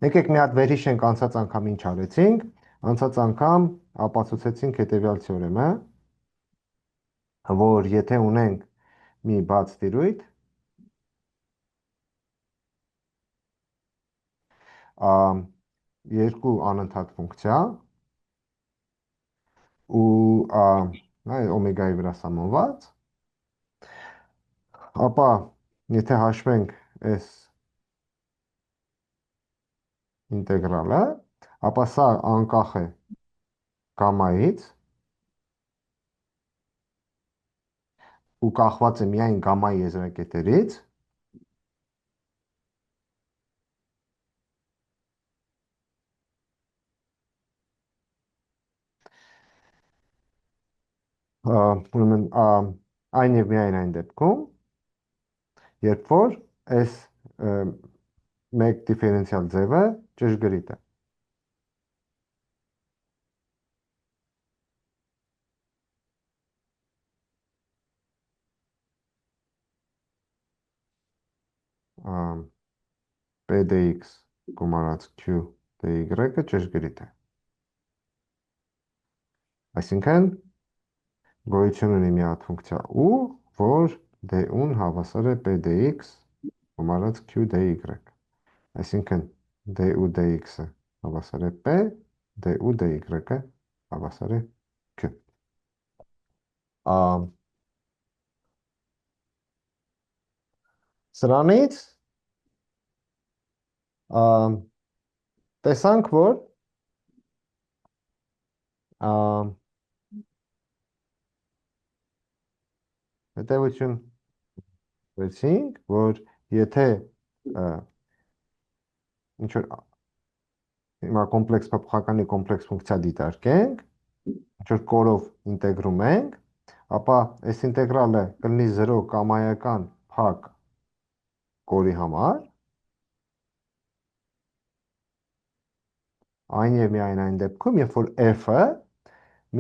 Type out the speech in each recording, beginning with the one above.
Եկեք մի հատ վերհիշենք անցած անգամ ինչ արեցինք։ Անցած անգամ ապացուցեցինք հետևյալ թեորեմը, որ եթե ունենք մի բաց տիրույթ, երկու անընդհատ ֆունկցիա ու օմեգայի վրա սահմանված, ապա եթե հաշվենք այս ինտեգրալը, ապա սա անկախ է գամայից ու կախված է միայն գամայի եզրակետերից, ուրեմն այն եւ միայն այն դեպքում, երբ որ այս մեկ դիֆերենցիալ ձևը ճշգրիտ է։ P dx գումարած q dy-ը ճշգրիտ է։ Այսինքն գոյություն ունի մի հատ ֆունկցիա u, որ d-ուն հավասար է p dx գումարած q dy։ Այսինքն du dx-ը հավասար է p, du dy-ը հավասար է q։ Սրանից տեսանք, որ հետևություն վերցինք, որ եթե ինչ որ հիմա կոմպլեքս փոփոխականի կոմպլեքս ֆունկցիա դիտարկենք, ինչ որ կորով ինտեգրում ենք, ապա այս ինտեգրալը կլինի 0 կամայական փակ կորի համար, այն եւ միայն այն դեպքում, երբ որ f-ը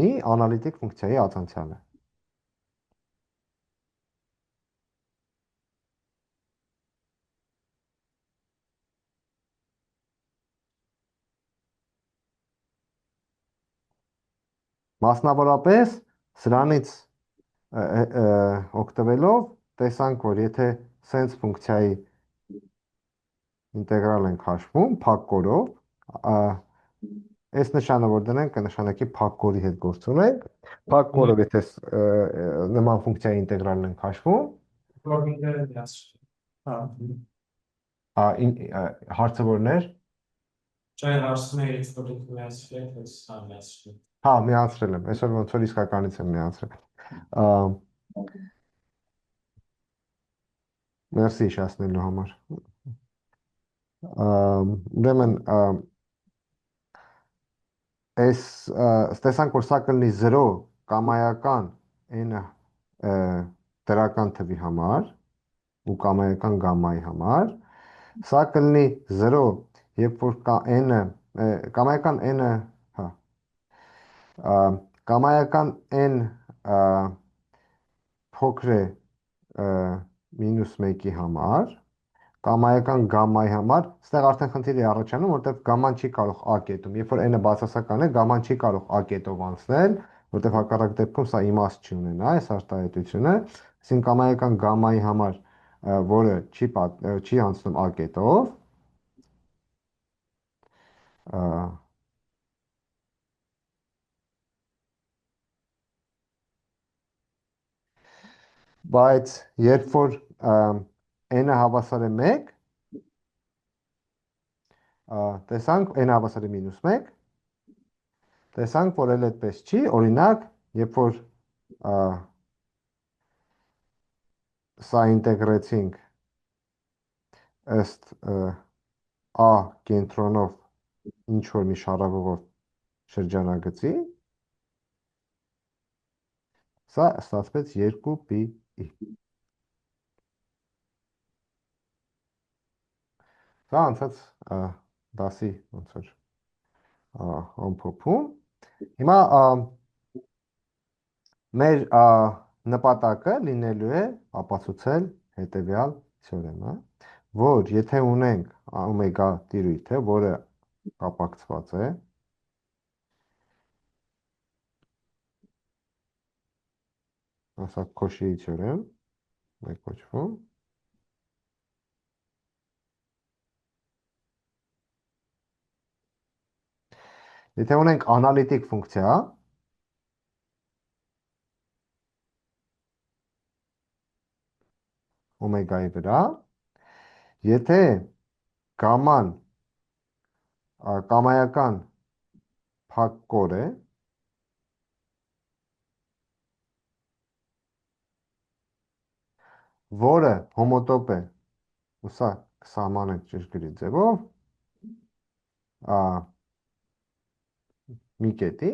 մի անալիտիկ ֆունկցիայի ացանցիալ է։ Մասնավորապես սրանից օգտվելով տեսանք, որ եթե սենց ֆունկցիայի ինտեգրալ ենք հաշվում փակ կորով, այս նշանը որ դնենք կնշանակի փակ կորի հետ գործ ունենք, փակ կորով եթե նման ֆունկցիայի ինտեգրալն ենք հաշվում, հարցը որն էր։ Չէ, հարցն է էքսպորտի միացրել, հա միացրել։ Հա, միացրել եմ, այսօր ոնց որ իսկականից եմ միացրել։ Մերսի հիշեցնելու համար։ Ուրեմն այս տեսանք, որ սա կլինի 0 կամայական n դրական թվի համար ու կամայական գամմայի համար, սա կլինի 0, երբ որ կա n-ը, կամայական n-ը, հա, կամայական n փոքր է -1-ի համար, կամայական գամմայի համար, ստեղ արդեն խնդիր է առաջանում, որտեղ գամման չի կարող a կետում, երբ որ n-ը բացասական է, գամման չի կարող a կետով անցնել, որտեղ հակառակ դեպքում սա իմաստ չի ունենա, այս արտահայտությունը, այսինքն կամայական գամմայի համար, որը չի անցնում a կետով, բայց երբ որ n-ը հավասար է 1, տեսանք n-ը հավասար է -1, տեսանք, որ էլ այդպես չի, օրինակ, երբ որ սա ինտեգրեցինք ըստ a կենտրոնով ինչ որ մի շարավողով շրջանագծի, սա ստացվեց 2πi։ Սա անցած դասի ոնց որ ամփոփում։ Հիմա մեր նպատակը լինելու է ապացուցել հետևյալ թեորեմը, որ եթե ունենք օմեգա տիրույթը, որը կապակցված է, ասա Քոշիի թեորեմ, մեկ կոչվում, եթե ունենք անալիտիկ ֆունկցիա, օմեգայի վրա, եթե գաման կամայական փակ կոր է, որը հոմոտոպ է, ու սա կսահմանենք ճշգրիտ ձևով, մի կետի,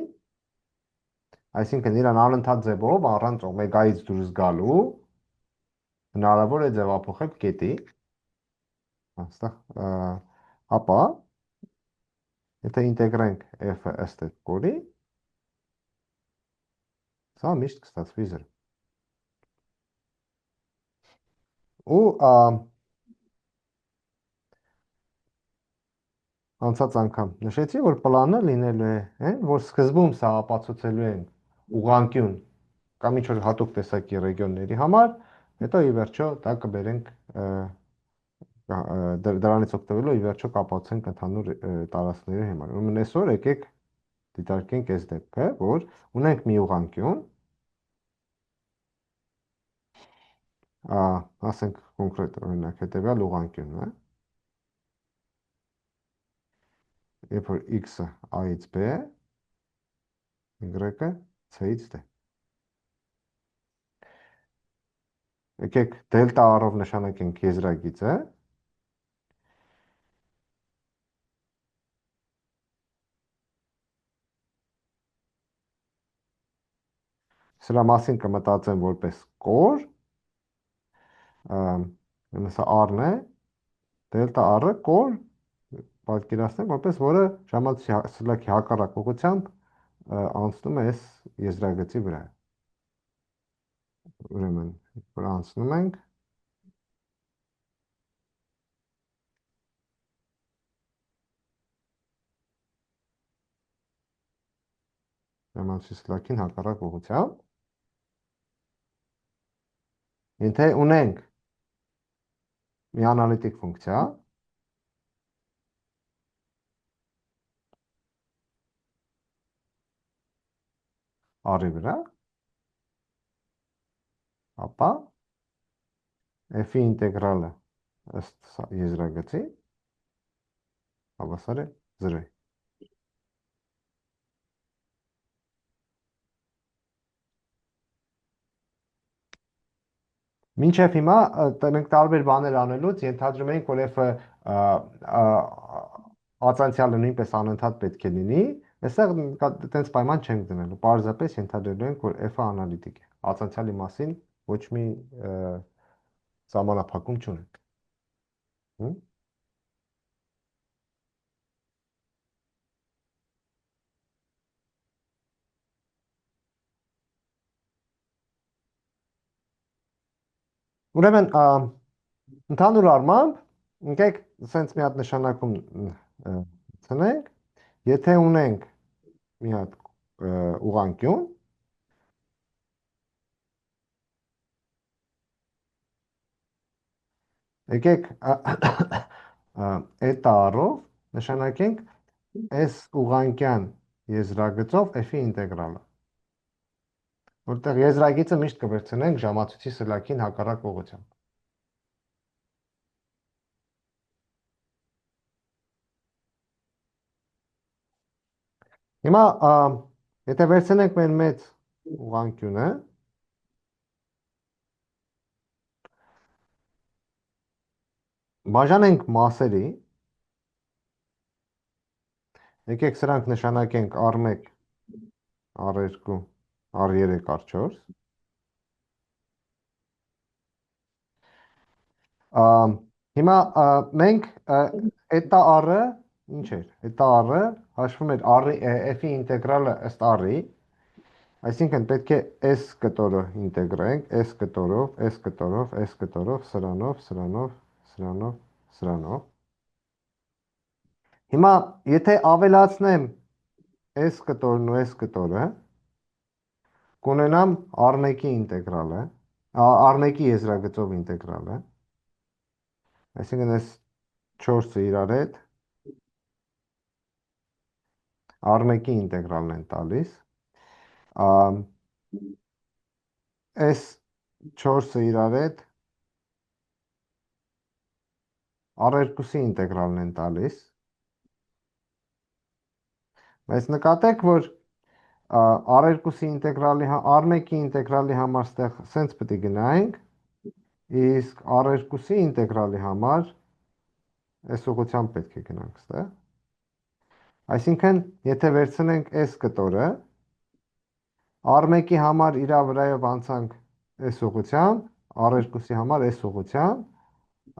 այսինքն իրան անընդհատ ձևով առանց օմեգայից դուրս գալու հնարավոր է ձևափոխել կետի, այստեղ ապա եթե ինտեգրենք f-ը ըստ այդ կորի, սա միշտ կստացվի 0։ Ու անցած անգամ նշեցի, որ պլանը լինելու է, որ սկզբում սա ապացուցելու են ուղղանկյուն կամ ինչ-որ հատուկ տեսակի ռեգիոնների համար, հետո ի վերջո դա կբերենք դրանից օգտվելով ի վերջո կապացուցենք ընդհանուր տարածքների համար։ Ուրեմն այսօր եկեք դիտարկենք այս դեպքը, որ ունենք մի ուղղանկյուն, ասենք կոնկրետ օրինակ հետևյալ ուղղանկյունն է, երբ որ x-ը a-ից b է, y-ը c-ից d։ Եկեք դելտա r-ով նշանակենք եզրագիծը, սրա մասին կմտածեմ որպես կոր, սա r-ն է, դելտա r-ը կոր պատկերացնենք, որպես որը ժամացույցի սլաքի հակառակ ուղղությամբ անցնում է այս եզրագծի վրա։ Ուրեմն, որ անցնում ենք, ժամացույցի սլաքին հակառակ ուղղությամբ, եթե ունենք մի անալիտիկ ֆունկցիա, r-ի վրա, ապա f-ի ինտեգրալը ըստ եզրագծի հավասար է 0-ի։ Մինչև հիմա մենք տարբեր բաներ անելուց ենթադրում ենք, որ f-ը ածանցյալը նույնպես անընդհատ պետք է լինի, այստեղ տենց պայման չենք դնելու, պարզապես ենթադրելու ենք, որ f-ը անալիտիկ է, ածանցյալի մասին ոչ մի սահմանափակում չունենք։ Ուրեմն, ընդհանուր առմամբ, ընկեք սենց մի հատ նշանակում ցնենք, եթե ունենք մի հատ ուղղանկյուն, եկեք այդ առով նշանակենք այս ուղղանկյան եզրագծով f-ի ինտեգրալը, որտեղ եզրագիծը միշտ կվերցնենք ժամացույցի սլաքին հակառակ ուղղությամբ։ Հիմա, եթե վերցնենք մեր մեծ ուղղանկյունը, բաժանենք մասերի, եկեք սրանք նշանակենք R1, R2, R3, R4, հիմա մենք էտա r-ը ինչ էր, էտա r-ը հաշվում էր f-ի ինտեգրալը ըստ r-ի, այսինքն պետք է s կտորը ինտեգրենք, s կտորով, s կտորով, s կտորով, սրանով, սրանով, սրանով, սրանով։ Հիմա եթե ավելացնեմ S կտորն ու S կտորը, կունենամ R1-ի ինտեգրալը, R1-ի եզրագծով ինտեգրալը, այսինքն այս 4-ը իրար հետ R1-ի ինտեգրալն են տալիս, S 4-ը իրար հետ R2-ի ինտեգրալն են տալիս, բայց նկատեք, որ R2-ի ինտեգրալի, R1-ի ինտեգրալի համար ստեղ սենց պետք է գնայինք, իսկ R2-ի ինտեգրալի համար այս ուղղությամբ պետք է գնանք ստեղ։ Այսինքն, եթե վերցնենք S կտորը, R1-ի համար իրա վրայով անցանք S ուղղությամբ, R2-ի համար S ուղղությամբ,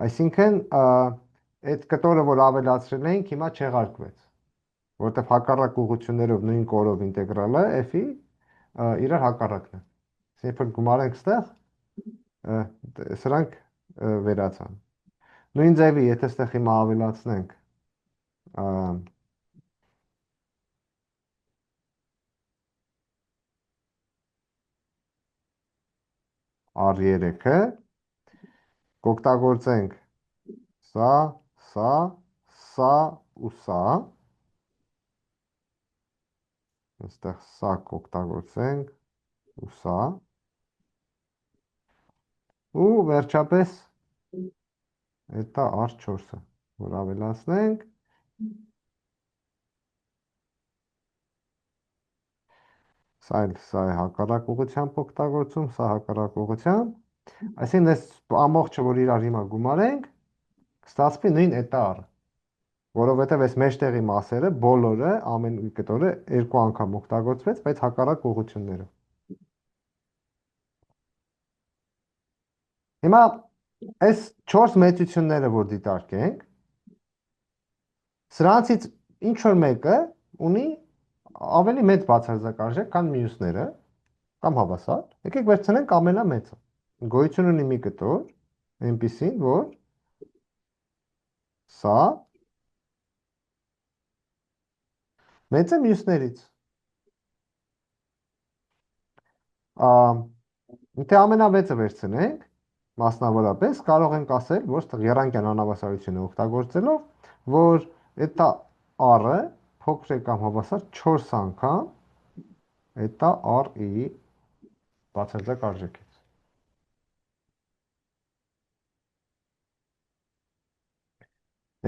այսինքն այդ կտորը, որ ավելացրել էինք, հիմա չեղարկվեց, որտեղ հակառակ ուղղություններով նույն կորով ինտեգրալը f-ի իրար հակառակն է։ Երբ որ գումարենք ստեղ, սրանք վերացան։ Նույն ձևի, եթե ստեղ հիմա ավելացնենք R3-ը, կօգտագործենք սա, սա ու սա, այստեղ սա կօգտագործենք ու սա, ու վերջապես դա R4-ը, որ ավելացնենք, սա է հակառակ ուղղությամբ օգտագործում, սա հակառակ ուղղությամբ, այսինքն այս ամբողջը, որ իրար հիմա գումարենք, կստացվի նույն էտա R, որովհետև այս մեջտեղի մասերը, բոլորը, ամեն կտորը երկու անգամ օգտագործվեց, բայց հակառակ ուղղություններով։ Հիմա այս 4 մեծությունները, որ դիտարկենք, սրանցից ինչ որ մեկը ունի ավելի մեծ բացարձակ արժեք, քան մյուսները, կամ հավասար, եկեք վերցնենք ամենամեծը։ Գոյություն ունի մի կտոր, այնպիսին, որ սա մեծ է մյուսներից։ Եթե ամենամեծը վերցնենք, մասնավորապես կարող ենք ասել, որ եռանկյան անհավասարությունը օգտագործելով, որ դա R-ը փոքր է կամ հավասար 4 անգամ դա R-ի բացարձակ արժեքից։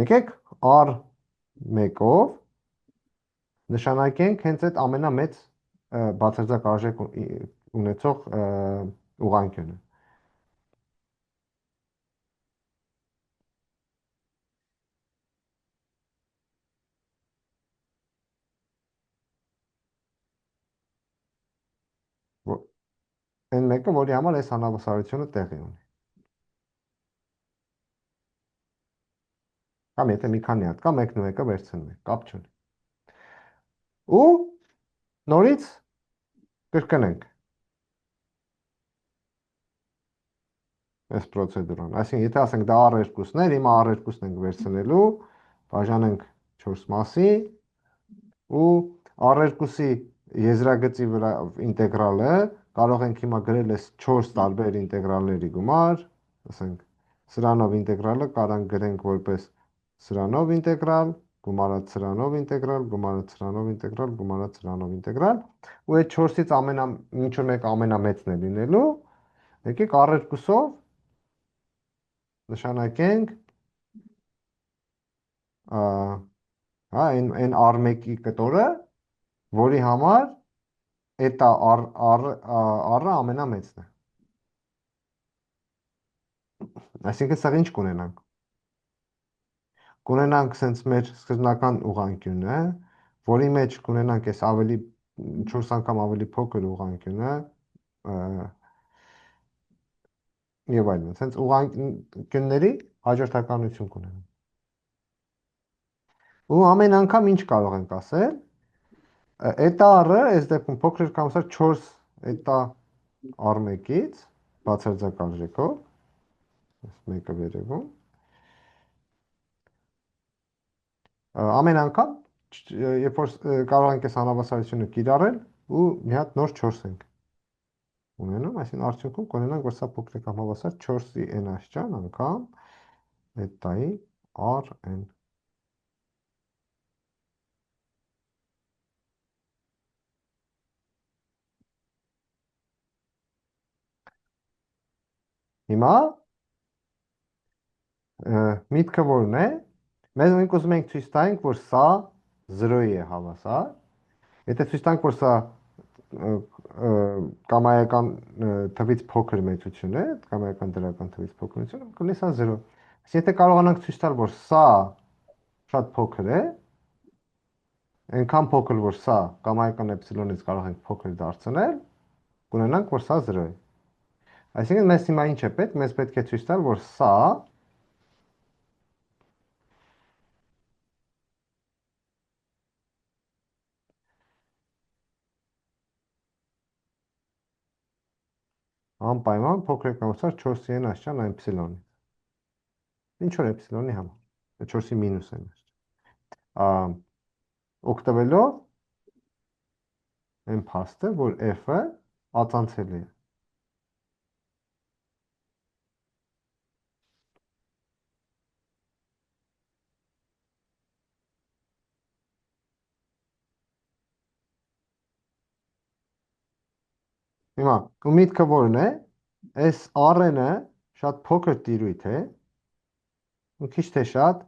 Եկեք R1-ով նշանակենք հենց այդ ամենամեծ բացարձակ արժեք ունեցող ուղղանկյունը։ Այն մեկը, որի համար այս անհավասարությունը տեղի ունի։ Կամ եթե մի քանի հատ կա, մեկն ու մեկը վերցնում ենք, կապ չունի։ Ու նորից կրկնենք այս պրոցեդուրան։ Այսինքն, եթե ասենք դա R2-ն էր, հիմա R2-ն ենք վերցնելու, բաժանենք 4 մասի ու R2-ի եզրագծի վրա ինտեգրալը կարող ենք հիմա գրել այս 4 տարբեր ինտեգրալների գումար, ասենք սրանով ինտեգրալը կարանք գրենք որպես սրանով ինտեգրալ, գումարած սրանով ինտեգրալ, գումարած սրանով ինտեգրալ, գումարած սրանով ինտեգրալ, ու այդ 4-ից ինչ որ մեկը ամենամեծն է լինելու, եկեք R2-ով նշանակենք այն R1-ի կտորը, որի համար էտա R-ը ամենամեծն է։ Այսինքն սա ինչ կունենանք։ Կունենանք սենց մեր սկզբնական ուղղանկյունը, որի մեջ կունենանք այս ավելի 4 անգամ ավելի փոքր ուղղանկյունը, եւ այլն։ Սենց ուղղանկյունների հաջորդականություն կունենանք։ Ու ամեն անգամ ինչ կարող ենք ասել, էտա R-ը այս դեպքում փոքր կամ 4 էտա R1-ից բացարձակ արժեքով, այս մեկը վերևում, Ամեն անգամ երբ որ կարող ենք այս անհավասարությունը կիրառել ու մի հատ նոր 4 ենք ունենում, այսինքն արդյունքում կունենանք, որ սա փոքրիկ կամ հավասար 4-ի n աշճան անգամ հետայի rn։ Հիմա միտքը որն է։ Մենք ուզում ենք ցույց տանք, որ սա 0-ի է հավասար։ Եթե ցույց տանք, որ սա կամայական թվից փոքր մեծություն է, կամայական դրական թվից փոքրություն, կլինի սա 0։ Այսինքն եթե կարողանանք ցույց տալ, որ սա շատ փոքր է, այնքան փոքր, որ սա կամայական էպսիլոնից կարող ենք փոքր դարձնել, կունենանք, որ սա 0 է։ Այսինքն մեզ հիմա ինչ է պետք, մեզ պետք է ցույց տալ, որ սա անպայման փոքր է կամ հավասար 4-ի n աշճան էպսիլոնի։ Ինչ որ էպսիլոնի համար, 4-ի մինուս n աշճան։ Օգտվելով այն փաստը, որ f-ը ածանցելի է։ Հիմա ու միտքը որն է, այս rn-ը շատ փոքր տիրույթ է, ու քիչ թե շատ,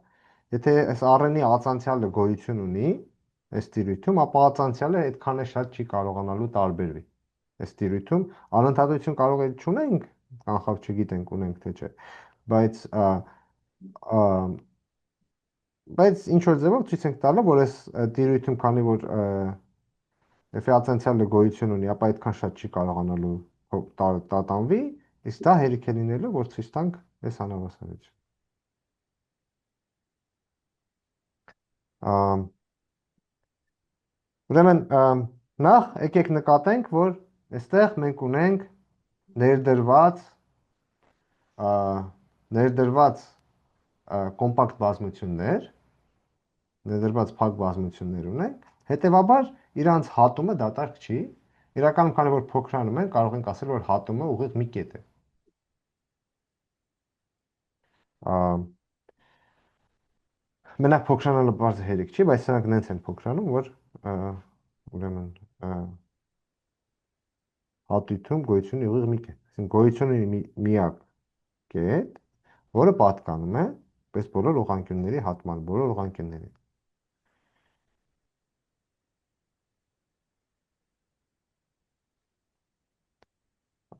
եթե այս rn-ի ածանցյալը գոյություն ունի այս տիրույթում, ապա ածանցյալը այդքան է շատ չի կարողանալու տարբերվի։ Այս տիրույթում անընդհատություն կարող է չունենք, կանխավ չգիտենք ունենք թե չէ, բայց ինչ որ ձևով ցույց ենք տալու, որ այս տիրույթում քանի որ f-ի ածանցյալը գոյություն ունի, ապա այդքան շատ չի կարողանալու տատանվի, իսկ դա հերիք է լինելու, որ ցույց տանք այս անհավասարությունը։ Ուրեմն նախ եկեք նկատենք, որ այստեղ մենք ունենք ներդրված կոմպակտ բազմություններ, ներդրված փակ բազմություններ ունենք, հետևաբար իրանց հատումը դատարկ չի, իրականում քանի որ փոքրանում են, կարող ենք ասել, որ հատումը ուղիղ մի կետ է։ Մենակ փոքրանալը բարձր հերիք չի, բայց սրանք նենց են փոքրանում, որ ուրեմն հատույթում գոյություն ունի ուղիղ մի կետ։ Այսինքն գոյություն ունի միակ կետ, որը պատկանում է պես բոլոր ուղղանկյունների հատման, բոլոր ուղղանկյունների։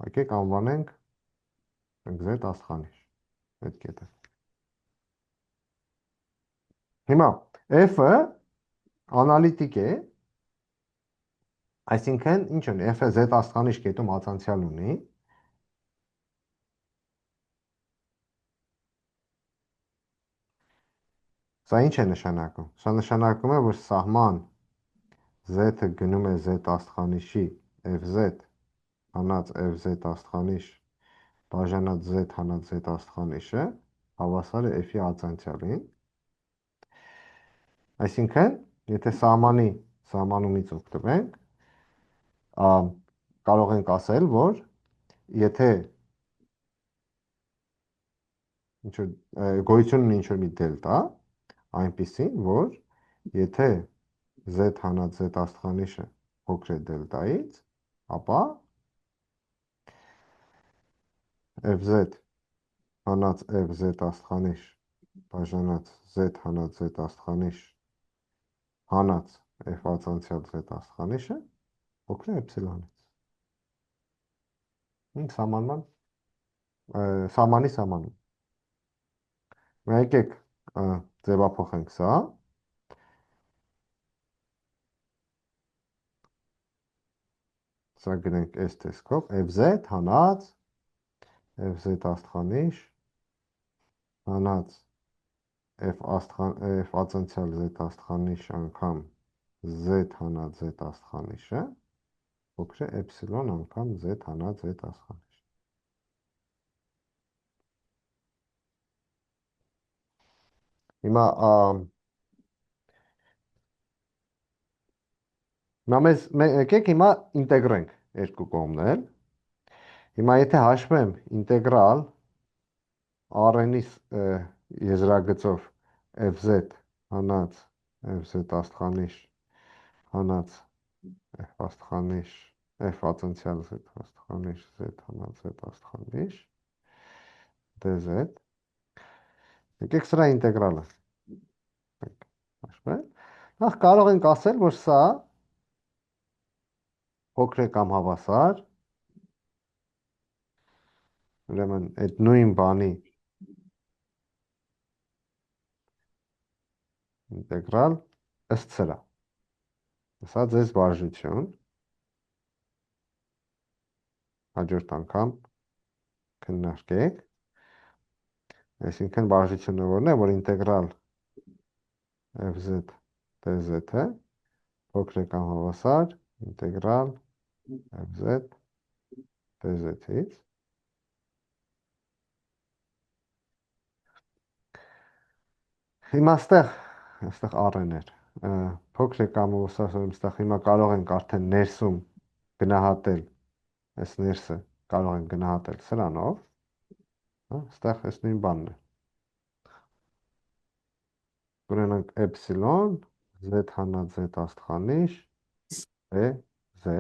Եկեք անվանենք z աստղանիշ այդ կետը։ Հիմա f-ը անալիտիկ է, այսինքն ինչ ունի, f-ը z աստղանիշ կետում ածանցյալ ունի, սա ինչ է նշանակում։ Սա նշանակում է, որ սահման z-ը գնում է z աստղանիշի fz հանած fz աստղանիշ բաժանած z հանած z աստղանիշը հավասար է f-ի ածանցյալին։ Այսինքն, եթե սահմանումից օգտվենք, կարող ենք ասել, որ եթե գոյություն ունի ինչ-որ մի դելտա, այնպիսին, որ եթե z հանած z աստղանիշը փոքր է դելտայից, ապա fz հանած fz աստղանիշ բաժանած z հանած z աստղանիշ հանած f ածանցյալ z աստղանիշը փոքր է էպսիլոնից։ Սահմանի սահմանում։ Եկեք ձևափոխենք սա։ Սա գրենք այս տեսքով fz հանած fz աստղանիշ հանած f ածանցյալ z աստղանիշ անգամ z հանած z աստղանիշը փոքր է էպսիլոն անգամ z հանած z աստղանիշ։ Հիմա Հիմա եկեք հիմա ինտեգրենք երկու կողմն էլ։ Հիմա եթե հաշվեմ ինտեգրալ rn-ի եզրագծով fz հանած fz աստղանիշ հանած f աստղանիշ f ածնցյալ z աստղանիշ z հանած z աստղանիշ dz եկեք սրա ինտեգրալը հաշվել։ Նախ կարող ենք ասել, որ սա փոքր է կամ հավասար, ուրեմն այդ նույն բանի ինտեգրալ ըստ սրա։ Սա ձեզ վարժություն, հաջորդ անգամ քննարկեք, այսինքն վարժությունը որն է, որ ինտեգրալ fz dz-ը փոքր է կամ հավասար, ինտեգրալ fz dz-ից հիմա այստեղ rn էր, փոքր է կամ հավասար, այստեղ հիմա կարող ենք արդեն ներսում գնահատել, այս ներսը կարող ենք գնահատել սրանով, այստեղ այս նույն բանն է։ Կունենանք էպսիլոն, z հանած z աստղանիշ, z։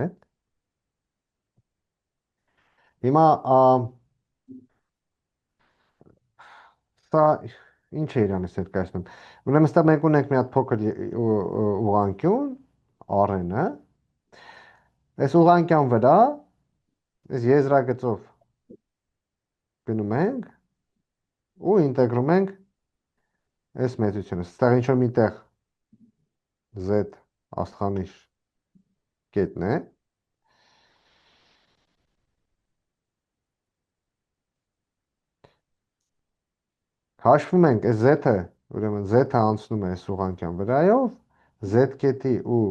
Հիմա սա ինչ է իրանից ներկայացնում։ Ուրեմն ստա մենք ունենք մի հատ փոքր ուղղանկյուն rn-ը։ Այս ուղղանկյան վրա այս եզրագծով գնում ենք ու ինտեգրում ենք այս մեծությունը։ Ստեղ ինչ որ միտեղ z աստղանիշ կետն է։ Հաշվում ենք այս z-ը, ուրեմն z-ը անցնում է այս ուղղանկյան վրայով, z կետի ու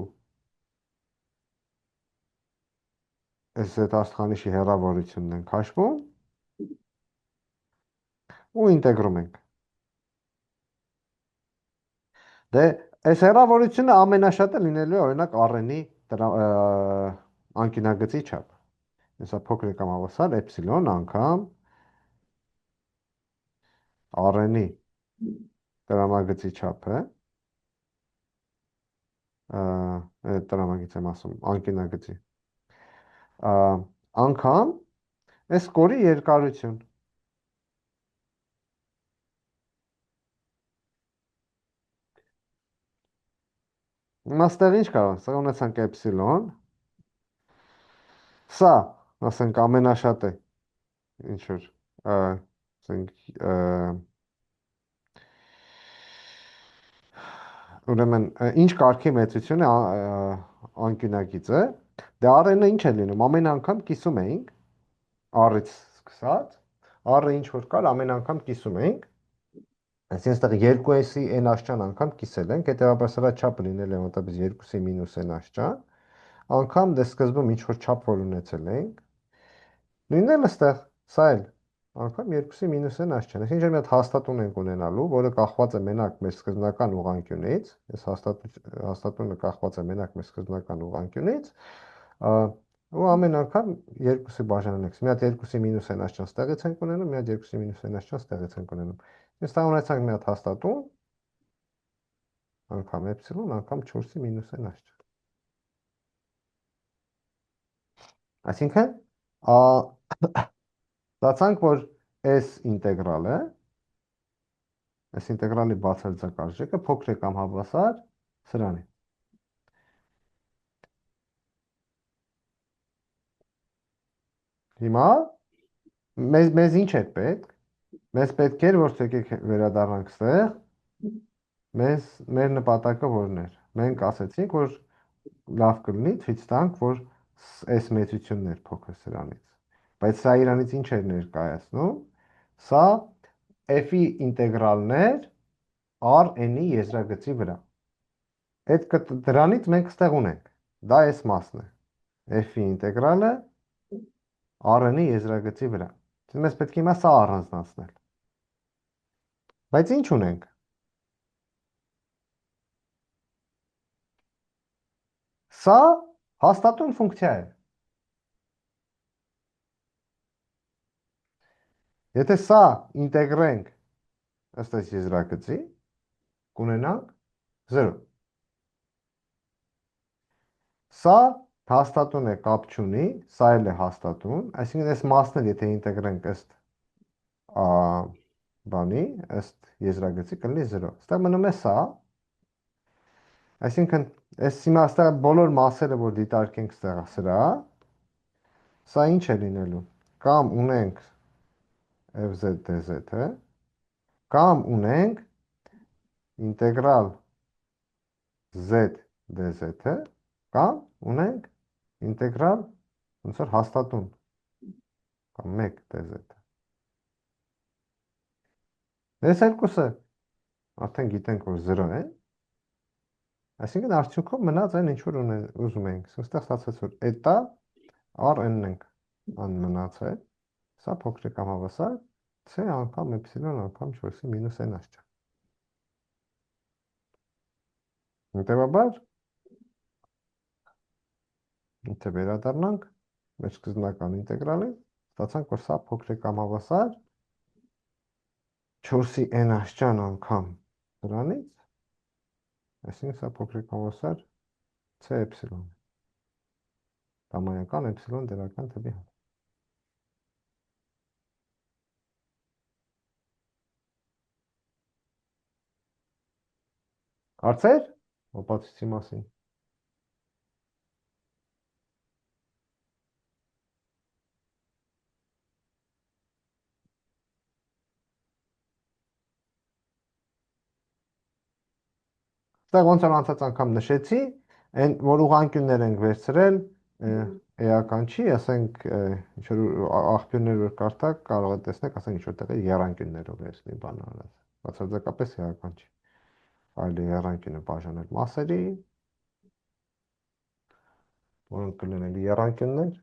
այս z աստղանիշի հեռավորությունն ենք հաշվում ու ինտեգրում ենք։ Դե այս հեռավորությունը ամենաշատը լինելու է օրինակ rn-ի անկյունագծի չափ։ Հեսա փոքր կամ հավասար էպսիլոն անգամ rn-ի տրամագծի չափը, տրամագիծ եմ ասում, անկյունագծի, անգամ այս կորի երկարություն։ Այստեղ ինչ կարող, սա ունեցանք էպսիլոն, սա, ասենք ամենաշատ է, ինչ որ, ուրեմն ինչ կարգի մեծություն է անկյունագիծը, դե rn-ը ինչ է լինում, ամեն անգամ կիսում էինք, r-ից սկսած, r-ը ինչ որ կար, ամեն անգամ կիսում էինք, այսինքն այստեղ 2s-ի n աշճան անգամ կիսել ենք, հետևաբար սրա չափը լինել է մոտավորապես 2-ի մինուս n աշճան, անգամ դե սկզբում ինչ որ չափ որ ունեցել ենք, նույնն էլ այստեղ, սա էլ անգամ 2-ի մինուս n աշճան, այսինքն մի հատ հաստատուն ենք ունենալու, որը կախված է մենակ մեր սկզբնական ուղղանկյունից, այս հաստատությունը կախված է մենակ մեր սկզբնական ուղղանկյունից, ու ամեն անգամ 2-ի բաժանեն x, մի հատ 2-ի մինուս n աշճան ստեղից ենք ունենում, մի հատ 2-ի մինուս n աշճան ստեղից ենք ունենում։ Ես դա ունեցանք մի հատ հաստատուն, անգամ էպսիլոն, անգամ 4-ի մինուս n աշճան։ Այսինքն, ստացանք, որ այս ինտեգրալի բացարձակ արժեքը փոքր է կամ հավասար սրան է։ Հիմա մեզ ինչ է պետք։ Մեզ պետք էր, որ եկեք վերադառնանք ստեղ, մեր նպատակը որն էր։ Մենք ասեցինք, որ լավ կլինի ցույց տանք, որ այս մեծությունն էր փոքր սրանից։ Բայց սա իրանից ինչ էր ներկայացնում։ Սա f-ի ինտեգրալն էր rn-ի եզրագծի վրա։ Այդ դրանից մենք ստեղ ունենք։ Դա այս մասն է։ F-ի ինտեգրալը rn-ի եզրագծի վրա։ Մեզ պետք է հիմա սա առանձնացնել։ Բայց ինչ ունենք։ Սա հաստատուն ֆունկցիա է։ Եթե սա ինտեգրենք ըստ այս եզրագծի, կունենանք 0։ Սա հաստատուն է, կապ չունի, սա էլ է հաստատուն, այսինքն այս մասն էլ եթե ինտեգրենք ըստ բանի, ըստ եզրագծի կլինի 0։ Ստեղ մնում է սա, այսինքն այս հիմա ստեղ բոլոր մասերը, որ դիտարկենք ստեղ սրա, սա ինչ է լինելու։ Կամ ունենք fz dz-ը, կամ ունենք ինտեգրալ z dz-ը, կամ ունենք ինտեգրալ ոնց որ հաստատուն կամ 1 dz-ը։ Այս երկուսը արդեն գիտենք, որ 0 է, այսինքն արդյունքում մնաց այն ինչ որ ուզում ենք։ Այստեղ ստացվեց, որ էտա rn ենք մնացել, սա փոքրիկ կամ հավասար c անգամ էպսիլոն անգամ 4-ի մինուս n աշճան։ Հետևաբար, եթե վերադառնանք մեր սկզբնական ինտեգրալին, ստացանք, որ սա փոքրիկ կամ հավասար 4-ի n աշճան անգամ դրանից, այսինքն սա փոքրիկ հավասար c էպսիլոն է, տամայական էպսիլոն դերական թվի համար։ Հարցեր ապացույցի մասին։ Ստեղ ոնց որ անցած անգամ նշեցի, այն որ ուղղանկյուններ ենք վերցրել, էական չի, ասենք ինչ որ աղբյուրներ որ կարդակ, կարող եք տեսնել, ասենք ինչ որ տեղի եռանկյուններով վերցնի բան արած։ Բացարձակապես էական չի։ Այլ եռանկյունը բաժանել մասերի, որոնք կլինեն եռանկյուններ։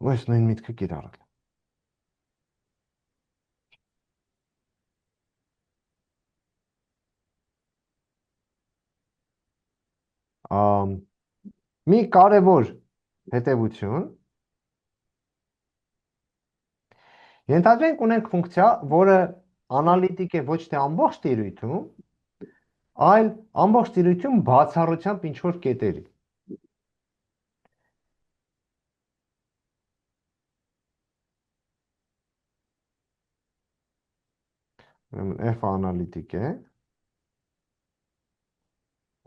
Ու այս նույն միտքը կիրառել։ Մի կարևոր հետևություն, ենթադրենք ունենք ֆունկցիա, որը անալիտիկ է ոչ թե ամբողջ տիրույթում, այլ ամբողջ տիրույթում բացառությամբ ինչ որ կետերի։ F անալիտիկ է,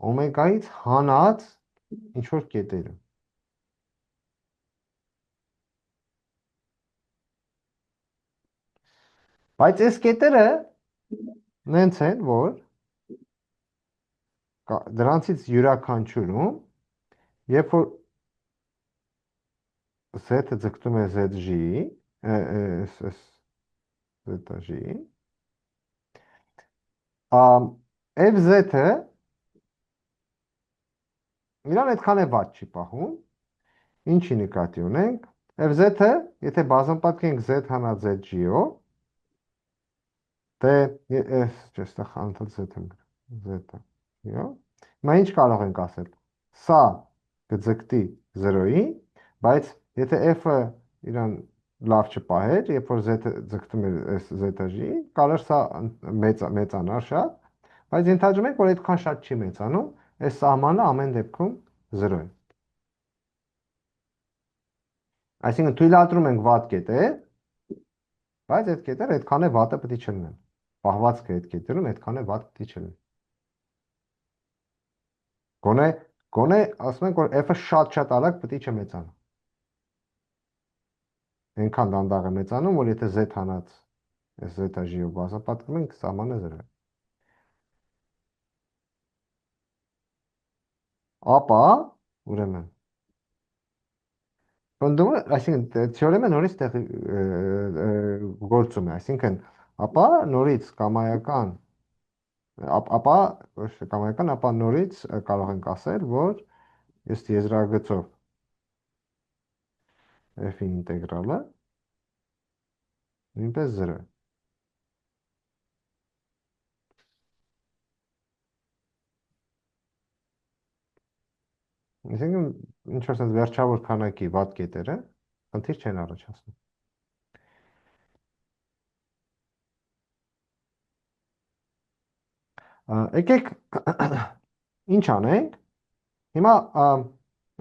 օմեգայից հանած ինչ որ կետերը։ Բայց այս կետերը նենց են, որ դրանցից յուրաքանչյուրում, երբ որ z-ը ձգտում է zg-ի, zg-ի, fz-ը իրան այդքան է վատ չի պահում, ինչի նկատի ունենք, fz-ը, եթե բազմապատկենք z հանած zg-ով, դե, չեստեղ անթալ z-ը, հիմա ինչ կարող ենք ասել, սա կձգտի 0-ի, բայց եթե f-ը իրան լավ չպահեր, երբ որ z-ը ձգտում էր zg-ի, կարող սա մեծանար շատ, բայց ենթադրում ենք, որ այդքան շատ չի մեծանում, այս սահմանը ամեն դեպքում 0 է։ Այսինքն թույլատրում ենք վատ կետեր, բայց այդ կետերը այդքան է վատը պետք է չլինեն։ Պահվածքը այդ կետերում այդքան է վատ պետք է չլինի։ Գոնե ասում ենք, որ f-ը շատ արագ պետք է չմեծանա։ Այնքան դանդաղ է մեծանում, որ եթե z հանած այս zg-ով բազմապատկում ենք, սահմանը 0 է։ Ապա, ուրեմն, պնդումը, այսինքն թեորեմը նորից գործում է, այսինքն, ապա նորից կամայական, ապա նորից կարող ենք ասել, որ ըստ եզրագծով f-ի ինտեգրալը նույնպես 0 է։ Այսինքն ինչ որ sense վերջավոր քանակի վատ կետերը խնդիր չեն առաջացնում։ Եկեք ինչ անենք։ Հիմա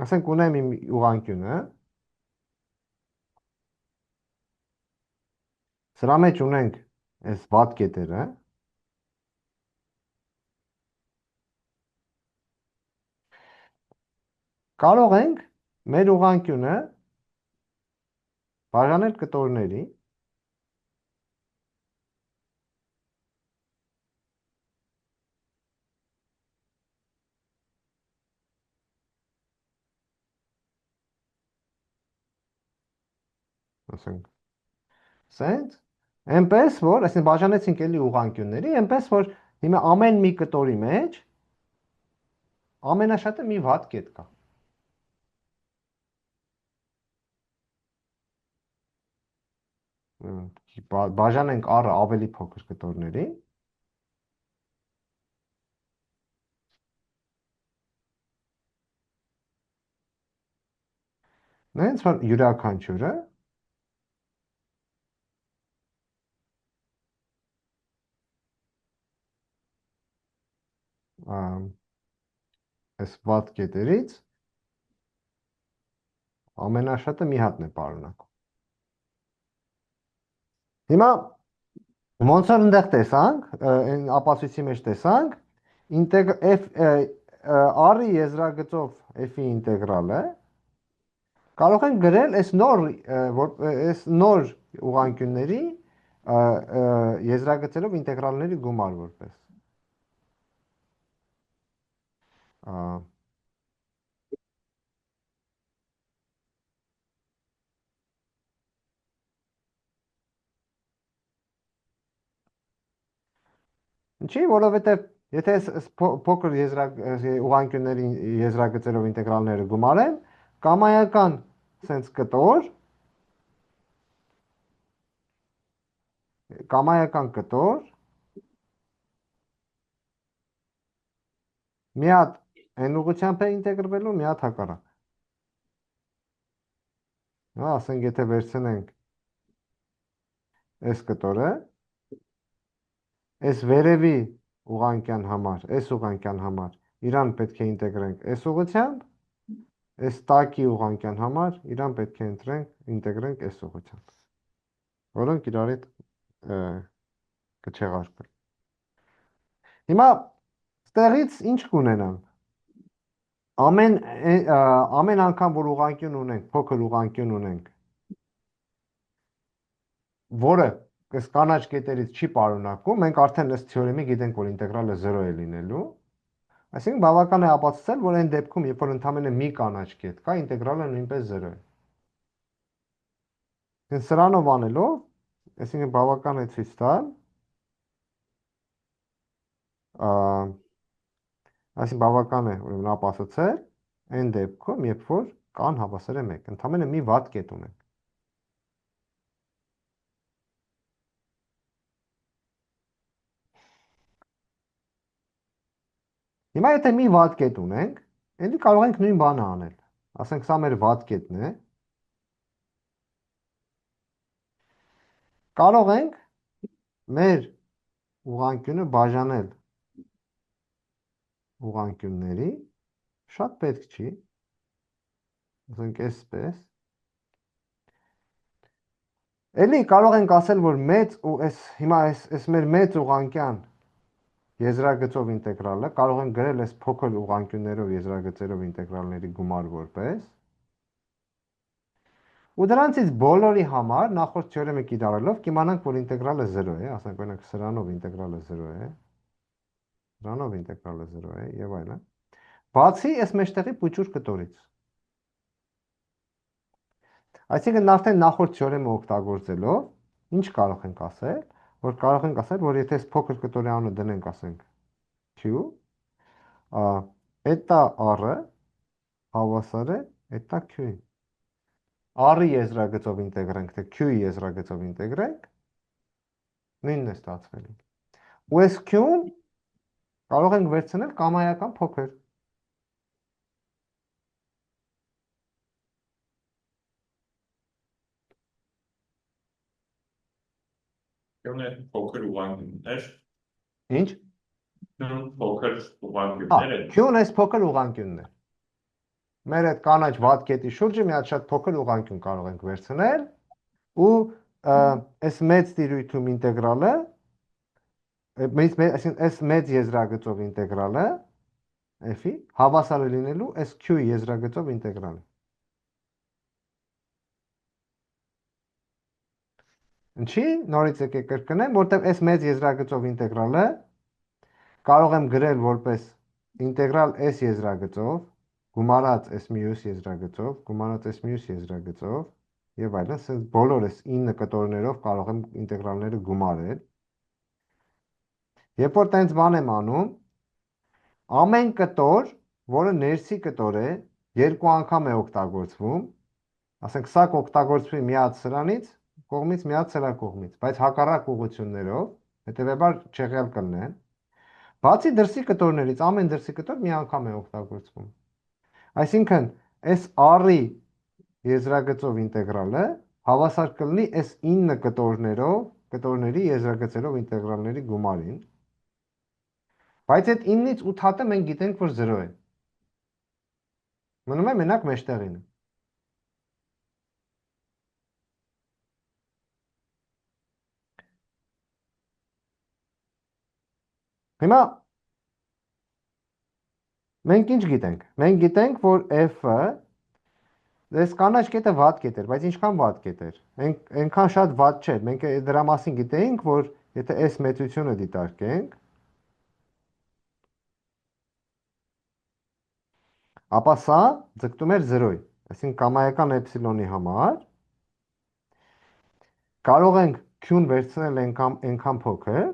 ասենք ունեմ իմ ուղղանկյունը, սրա մեջ ունենք այս վատ կետերը, կարող ենք մեր ուղղանկյունը բաժանել կտորների, ասենք, սենց, այնպես որ, այսինքն բաժանեցինք էլի ուղղանկյունների, այնպես որ հիմա ամեն մի կտորի մեջ ամենաշատը մի վատ կետ կա։ Բաժանենք R-ը ավելի փոքր կտորների, նենց որ յուրաքանչյուրը այս վատ կետերից ամենաշատը մի հատն է պարունակում։ Հիմա ոնց որ այնտեղ տեսանք, այն ապացույցի մեջ տեսանք, f r-ի եզրագծով f-ի ինտեգրալը կարող ենք գրել այս նոր ուղղանկյունների եզրագծերով ինտեգրալների գումար որպես։ Ինչի, որովհետև եթե փոքր ուղղանկյունների եզրագծերով ինտեգրալները գումարեմ, կամայական սենց կտոր մի հատ այն ուղղությամբ է ինտեգրվելու, մի հատ հակառակ։ Հա, ասենք եթե վերցնենք այս կտորը, այս վերևի ուղղանկյան համար, այս ուղղանկյան համար իրան պետք է ինտեգրենք այս ուղղությամբ, այս տակի ուղղանկյան համար իրան պետք է ինտեգրենք այս ուղղությամբ, որոնք իրար հետ կչեղարկվեն։ Հիմա ստեղից ինչ կունենամ։ Ամեն անգամ, որ ուղղանկյուն ունենք, փոքր ուղղանկյուն ունենք, որը այս կանաչ կետերից չի պարունակում, մենք արդեն այս թեորեմի գիտենք, որ ինտեգրալը 0 է լինելու, այսինքն բավական է ապացուցել, որ այն դեպքում, երբ որ ընդամենը մի կանաչ կետ կա, ինտեգրալը նույնպես 0 է։ Սրանով անելով, այսինքն բավական է ցույց տալ, այսինքն բավական է ուրեմն ապացուցել այն դեպքում, երբ որ կան հավասար է 1, ընդամենը մի վատ կետ ունենք։ Հիմա եթե մի վատ կետ ունենք, ելի կարող ենք նույն բանը անել։ Ասենք սա մեր վատ կետն է։ Կարող ենք մեր ուղղանկյունը բաժանել ուղղանկյունների, շատ պետք չի, ասենք այսպես։ Էլի կարող ենք ասել, որ հիմա այս մեր մեծ ուղղանկյան եզրագծով ինտեգրալը կարող ենք գրել այս փոքր ուղղանկյուններով եզրագծերով ինտեգրալների գումար որպես։ Ու դրանցից բոլորի համար նախորդ թեորեմը կիրառելով կիմանանք, որ ինտեգրալը 0 է, ասենք օրինակ սրանով ինտեգրալը 0 է, սրանով ինտեգրալը 0 է եւ այլն։ Բացի այս մեջտեղի փուճուր կտորից։ Այսինքն արդեն նախորդ թեորեմը օգտագործելով ինչ կարող ենք ասել, որ կարող ենք ասել, որ եթե այս փոքր կտորի անունը դնենք, ասենք q, էտա r-ը հավասար է էտա q-ին։ R-ի եզրագծով ինտեգրենք, թե Q-ի եզրագծով ինտեգրենք, նույնն է ստացվելու։ Ու այս Q-ն կարող ենք վերցնել կամայական փոքր։ Q-ն է փոքր ուղղանկյուններ, Ինչ։ Q-ն փոքր Հա, ուղղանկյուններ են։ Q-ն էս փոքր ուղղանկյունն է։ Մեր այդ կանաչ վատ կետի շուրջը մի հատ շատ փոքր ուղղանկյուն կարող ենք վերցնել ու այս մեծ տիրույթում ինտեգրալը, այսինքն այս մեծ եզրագծով ինտեգրալը f-ի հավասար է լինելու այս Q-ի եզրագծով ինտեգրալը։ Ինչի՞, նորից եկեք կրկնեմ, որտեղ այս մեծ եզրագծով ինտեգրալը կարող եմ գրել որպես ինտեգրալ s եզրագծով, գումարած s մյուս եզրագծով, գումարած s մյուս եզրագծով եւ այլն, ասես բոլոր այս 9 կտորներով կարող եմ ինտեգրալները գումարել։ Երբ որ տենց բան եմ անում, ամեն կտոր, որը ներսի կտոր է, երկու անգամ է օգտագործվում, ասենք սա կօգտագործվի մի հատ սրանից, կողմից մի հատ սրա կողմից, բայց հակառակ ուղղություններով, հետեւաբար չեղյալ կլինեն։ Բացի դրսի կտորներից, ամեն դրսի կտոր մի անգամ է օգտագործվում։ Այսինքն, այս r-ի եզրագծով ինտեգրալը հավասար կլինի այս 9 կտորների եզրագծերով ինտեգրալների գումարին։ Բայց այդ 9-ից 8 հատը մենք գիտենք, որ 0 է։ Մնում է մենակ մեջտեղինը։ Հիմա մենք ինչ գիտենք։ Մենք գիտենք, որ f-ը այս կանաչ կետը վատ կետ էր, բայց ինչքան վատ կետ էր։ Այնքան շատ վատ չէր։ Մենք դրա մասին գիտեինք, որ եթե s մեծությունը դիտարկենք, ապա սա ձգտում էր 0-ի, այսինքն կամայական էպսիլոնի համար կարող ենք q-ն վերցնել այնքան փոքր,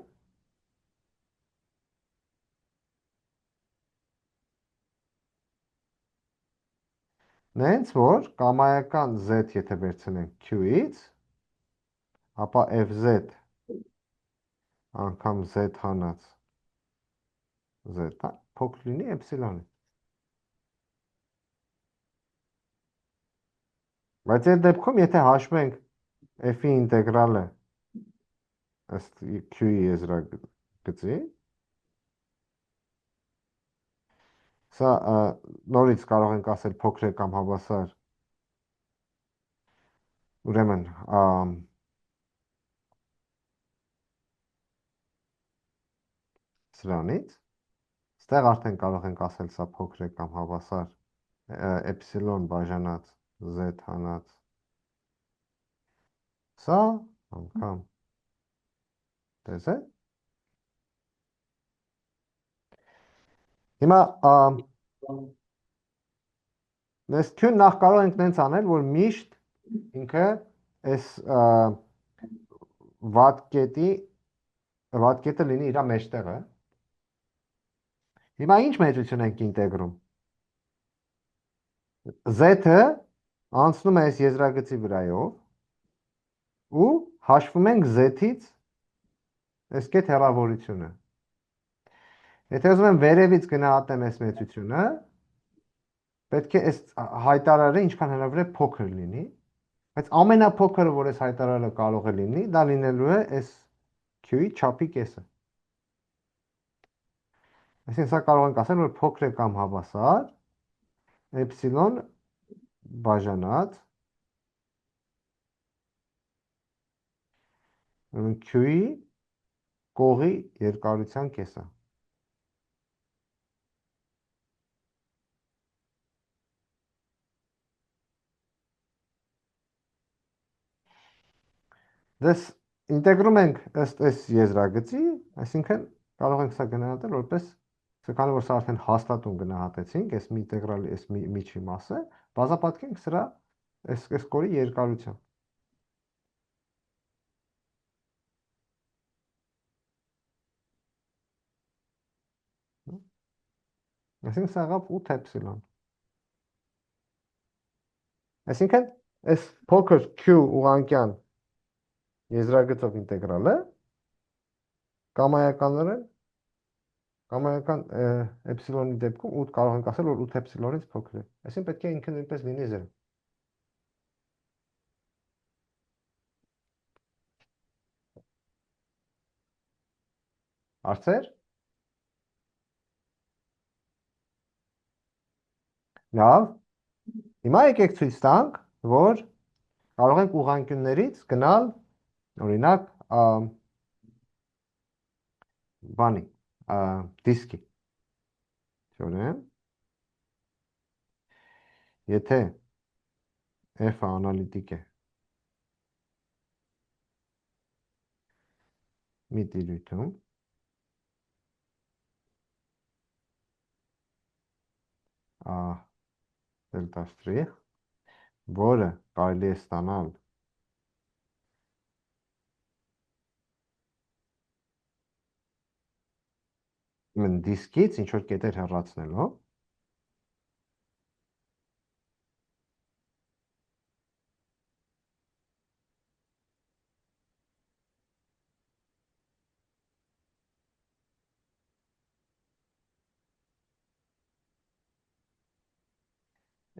նենց որ կամայական z եթե վերցնենք q-ից, ապա fz անգամ z հանած z-ը փոքր լինի էպսիլոնի։ Բայց այդ դեպքում, եթե հաշվենք f-ի ինտեգրալը ըստ q-ի եզրագծի, սա նորից կարող ենք ասել փոքր է կամ հավասար, ուրեմն սրանից, ստեղ արդեն կարող ենք ասել սա փոքր է կամ հավասար էպսիլոն բաժանած z հանած սա անգամ դեզ է։ Հիմա այս q-ն նախ կարող ենք նենց անել, որ միշտ ինքը այս վատ կետը լինի իր մեջտեղը։ Հիմա ինչ մեծություն ենք ինտեգրում։ Z-ը անցնում է այս եզրագծի վրայով ու հաշվում ենք Z-ից այս կետ հեռավորությունը։ Եթե ուզում եմ վերևից գնահատեմ այս մեծությունը, պետք է այս հայտարարը ինչքան հնարավոր է փոքր լինի, բայց ամենափոքրը, որ այս հայտարարը կարող է լինի, դա լինելու է այս Q-ի չափի կեսը։ Այսինքն սա կարող ենք ասել, որ փոքր է կամ հավասար էպսիլոն բաժանած Q-ի կողի երկարության կեսը։ Դες ինտեգրում ենք ըստ այս եզրագծի, այսինքն կարող ենք սա գնահատել որպես, քանի որ սա արդեն հաստատուն գնահատեցինք, այս մի ինտեգրալի այս միջի մասը, բազմապատկենք սրա այս կորի երկարությամբ։ Այսինքն սա եղավ 8 էպսիլոն։ Այսինքն այս փոքր Q ուղղանկյան եզրագծով ինտեգրալը կամայական էպսիլոնի դեպքում 8 կարող ենք ասել, որ 8 էպսիլոնից փոքր է։ Այսինքն պետք է ինքը նույնպես լինի 0։ Հարցեր։ Լավ։ Հիմա եկեք ցույց տանք, որ կարող ենք ուղղանկյուններից գնալ, օրինակ, բանի, դիսկի։ Շորեմ։ Եթե F-ը անալիտիկ է մի տիրույթում, դելտա շտրիխ, որը կարելի է ստանալ դիսկից ինչ որ կետեր հեռացնելով,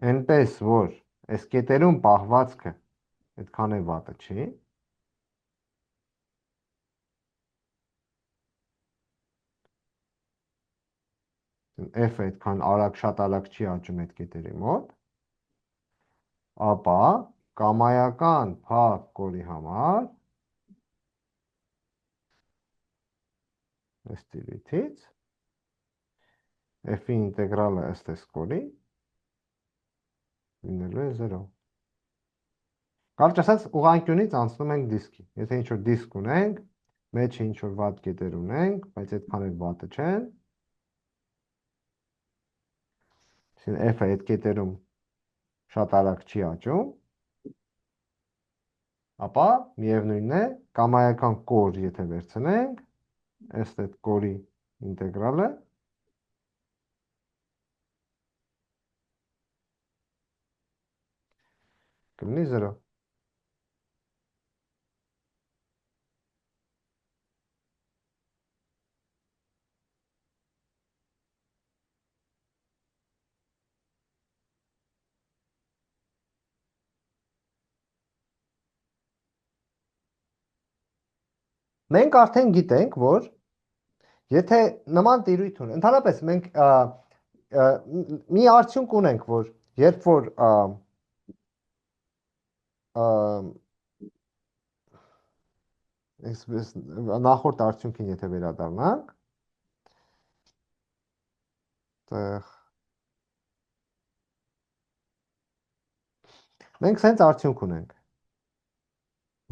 այնպես որ այս կետերում պահվածքը այդքան է վատը չի, F-ը այդքան շատ արագ չի աճում այդ կետերի մոտ, ապա կամայական փակ կորի համար այս տիրույթից F-ի ինտեգրալը ըստ այս կորի լինելու է 0։ Կարճ ասած, ուղղանկյունից անցնում ենք դիսկի։ Եթե ինչ-որ դիսկ ունենք, մեջը ինչ-որ վատ կետեր ունենք, բայց այդքան էլ վատը չեն, F-ը այդ կետերում շատ արագ չի աճում, ապա միևնույնն է, կամայական կոր եթե վերցնենք, ըստ այդ կորի ինտեգրալը կլինի 0։ Մենք արդեն գիտենք, որ եթե նման տիրույթ ունենք, ընդհանրապես մենք մի արդյունք ունենք, որ երբ որ նախորդ արդյունքին եթե վերադառնանք, մենք սենց արդյունք ունենք,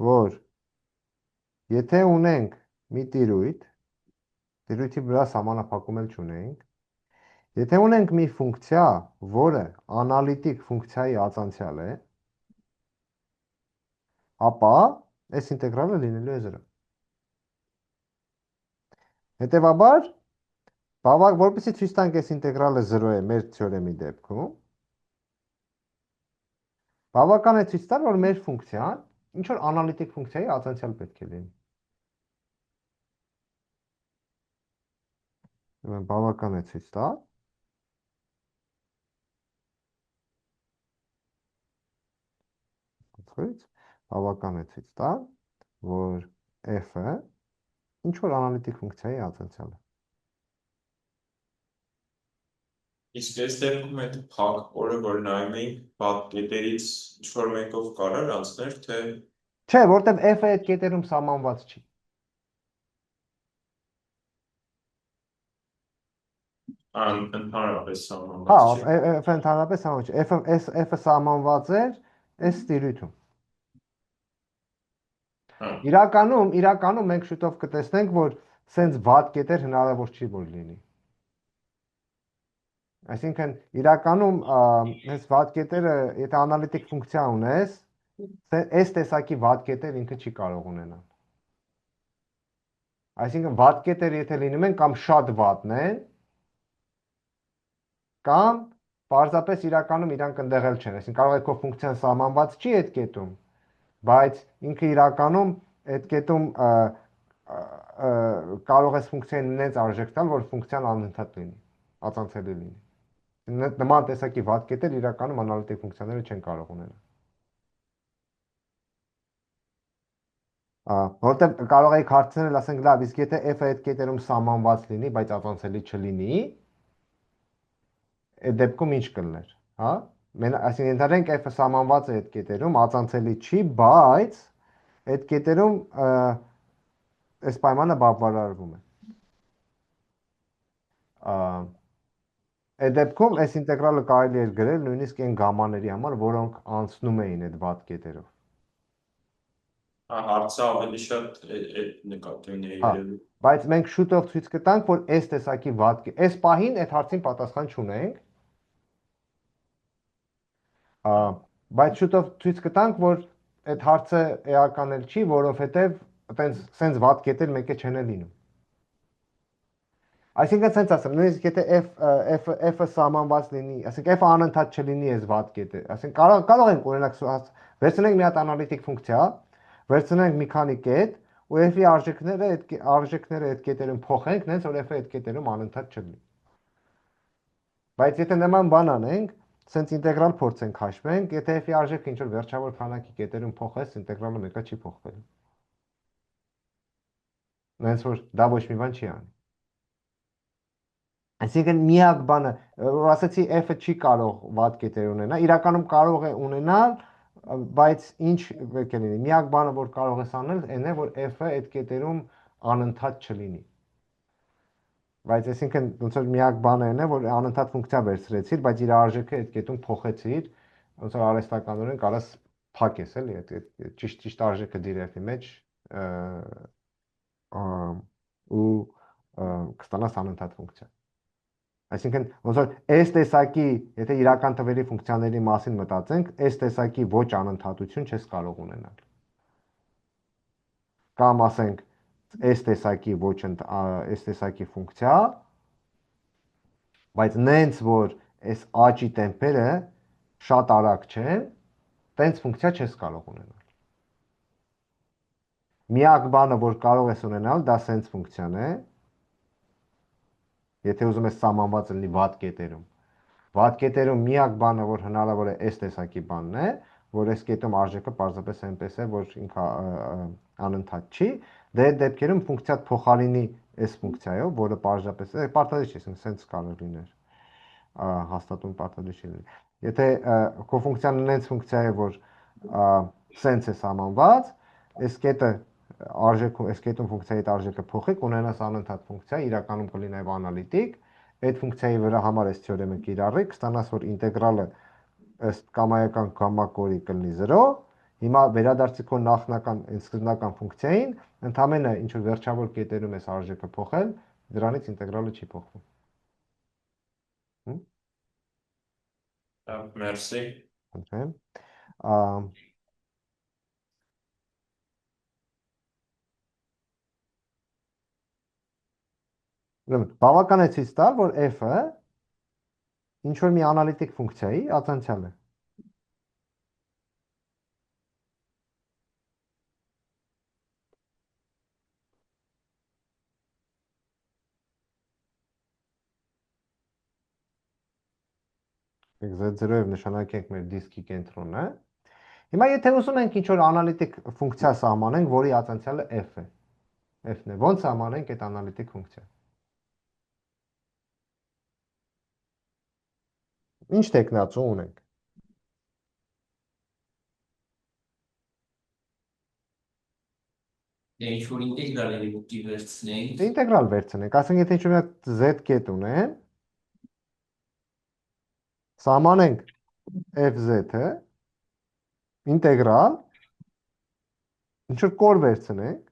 որ եթե ունենք մի տիրույթի վրա սահմանափակում էլ չունենք, եթե ունենք մի ֆունկցիա, որը անալիտիկ ֆունկցիայի ածանցյալ է, ապա այս ինտեգրալը լինելու է 0։ Հետևաբար, որպեսզի ցույց տանք այս ինտեգրալը 0 է մեր թեորեմի դեպքում, բավական է ցույց տալ, որ մեր ֆունկցիան ինչ որ անալիտիկ ֆունկցիայի ածանցյալ պետք է լինի։ Բավական է ցույց տալ, բավական է ցույց տալ, որ F-ը ինչ որ անալիտիկ ֆունկցիայի ածանցյալ է։ Իսկ այս դեպքում այդ փակ կորը, որ նայում էինք, վատ կետերից ինչ-որ մեկով կարար անցներ, թե… Չէ, որտեվ F-ը այդ կետերում սահմանված չի։ Ընդհանրապես Հա, սահմանված չի։ F-ը ընդհանրապես սահմանված չի։ F-ը սահմանված էր այս տիրույթում։ Իրականում մենք շուտով կտեսնենք, որ սենց վատ կետեր հնարավոր չի որ լինի։ Այսինքն իրականում այս վատ կետերը, եթե անալիտիկ ֆունկցիա ունես, այս տեսակի վատ կետեր ինքը չի կարող ունենալ։ Այսինքն վատ կետեր եթե լինում են կամ շատ վատն են, կամ պարզապես իրականում իրանք ընդեղել չեն, այսինքն կարող է քո ֆունկցիան սահմանված չի այդ կետում, բայց ինքը իրականում այդ կետում կարող ես ֆունկցիան նենց արժեք տալ, որ ֆունկցիան անընդհատ լինի, ածանցելի լինի։ Նման տեսակի վատ կետեր իրականում անալիտիկ ֆունկցիաները չեն կարող ունենալ։ Որտեղ կարող եք հարցնել, ասենք լավ, իսկ եթե f-ը այդ կետերում սահմանված լինի, բայց ածանցելի չլինի, այդ դեպքում ինչ կլներ, հա? Այսինքն ենթադրենք f-ը սահմանված է այդ կետերում, ածանցելի չի, բայց այդ կետերում այս պայմանը բավարարվում է։ Այդ դեպքում այս ինտեգրալը կարելի է գրել նույնիսկ այն գամաների համար, որոնք անցնում էին այդ վատ կետերով։ Հարցը ավելի շատ այդ նկատի ունի Հա, երևի։ բայց մենք շուտով ցույց կտանք, որ այս տեսակի վատ այս պահին այդ հարցին պատասխան չունենք, բայց շուտով ցույց կտանք, որ այդ հարցը էական էլ չի, որովհետև սենց վատ կետեր մեկը չեն լինում։ Այսինքն սենց ասեմ, նույնիսկ եթե f-ը սահմանված լինի, այսինքն f-ը անընդհատ չլինի այս վատ կետը, այսինքն կարող ենք օրինակ վերցնենք մի հատ անալիտիկ ֆունկցիա, վերցնենք մի քանի կետ ու f-ի արժեքները այդ կետերում փոխենք, նենց որ f-ը այդ կետերում անընդհատ չլինի։ Բայց եթե նման բան անենք, սենց ինտեգրալ փորձենք հաշվենք, եթե f-ի արժեքը ինչ որ վերջավոր քանակի կետերում փոխես, ինտեգրալը մեկը չի փոխվելու։ Նենց որ դա ոչ մի բան չի անի։ Այսինքն միակ բանը, որ ասացի f-ը չի կարող վատ կետեր ունենալ, իրականում կարող է ունենալ, բայց ինչ պետք է լինի։ Միակ բանը, որ կարող ես անել, այն է, որ f-ը այդ կետերում անընդհատ չլինի։ Բայց այսինքն ոնց որ միակ բանը այն է, որ անընդհատ ֆունկցիա վերցրեցիր, բայց իր արժեքը այդ կետում փոխեցիր, ոնց որ արհեստականորեն կարաս փակես, էլի, այդ ճիշտ արժեքը դիր f-ի մեջ ու կստանաս անընդհատ ֆունկցիա։ Այսինքն ոնց որ այս տեսակի, եթե իրական թվերի ֆունկցիաների մասին մտածենք, այս տեսակի ոչ անընդհատություն չես կարող ունենալ։ Կամ ասենք այս տեսակի ֆունկցիա, բայց նենց որ այս աճի տեմպերը շատ արագ չեն, տենց ֆունկցիա չես կարող ունենալ։ Միակ բանը, որ կարող ես ունենալ, դա սենց ֆունկցիան է, եթե ուզում ես սահմանված լինի վատ կետերում։ Վատ կետերում միակ բանը, որ հնարավոր է այս տեսակի բանն է, որ այս կետում արժեքը պարզապես այնպես է, որ ինքը անընդհատ չի, դե այդ դեպքերում ֆունկցիան փոխարինի այս ֆունկցիայով, որը պարզապես է, պարտադիր չի, սենց կարող լիներ, հաստատուն պարտադիր չի լինի։ Եթե քո ֆունկցիան նենց ֆունկցիա է, որ սենց է սահմանված, այս կետը այս կետում ֆունկցիայի արժեքը փոխի, կունենաս անընդհատ ֆունկցիա, իրականում կլինի նաև անալիտիկ, այդ ֆունկցիայի վրա համար այս թեորեմը կիրառի, կստանաս, որ ինտեգրալը ըստ կամայական գամմա կորի կլինի 0, հիմա վերադարձի քո նախնական սկզբնական ֆունկցիային, ընդամենը ինչ որ վերջավոր կետերում այս արժեքը փոխել, դրանից ինտեգրալը չի փոխվում։ Մերսի։ Խնդրեմ։ Բավական է ցույց տալ, որ f-ը ինչ որ մի անալիտիկ ֆունկցիայի ածանցյալ է։ Z0-ով նշանակենք մեր դիսկի կենտրոնը։ Հիմա եթե ուզում ենք ինչ որ անալիտիկ ֆունկցիա սահմանենք, որի ածանցյալը f է։ F-ն է։ Ոնց սահմանենք այդ անալիտիկ ֆունկցիա։ Ինչ տեխնացու ունենք։ Ինչ որ ինտեգրալների ուտի վերցնենք։ Ինտեգրալ վերցնենք, ասենք եթե ինչ-որ z կետ ունեմ, սահմանենք fz-ը, ինտեգրալ, ինչ որ կոր վերցնենք,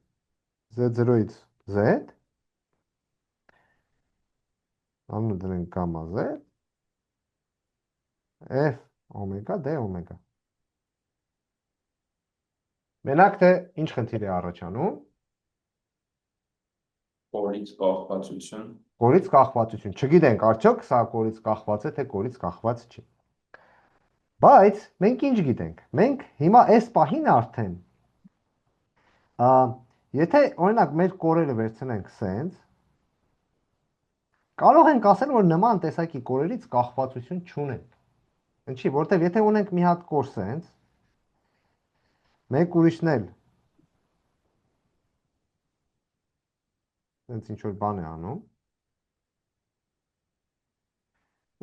z0-ից z, անունը դնենք գամմա z, f օմեգա d օմեգա։ Մենակ թե ինչ խնդիր է առաջանում։ Կորից կախվածություն։ Կորից կախվածություն։ Չգիտենք արդյոք սա կորից կախված է, թե կորից կախված չի։ Բայց մենք ինչ գիտենք։ Մենք հիմա այս պահին արդեն եթե օրինակ մեր կորերը վերցնենք սենց, կարող ենք ասել, որ նման տեսակի կորերից կախվածություն չունենք։ Ինչի, որտեվ եթե ունենք մի հատ կոր սենց, մեկ ուրիշն էլ Հենց ինչ որ բան է անում։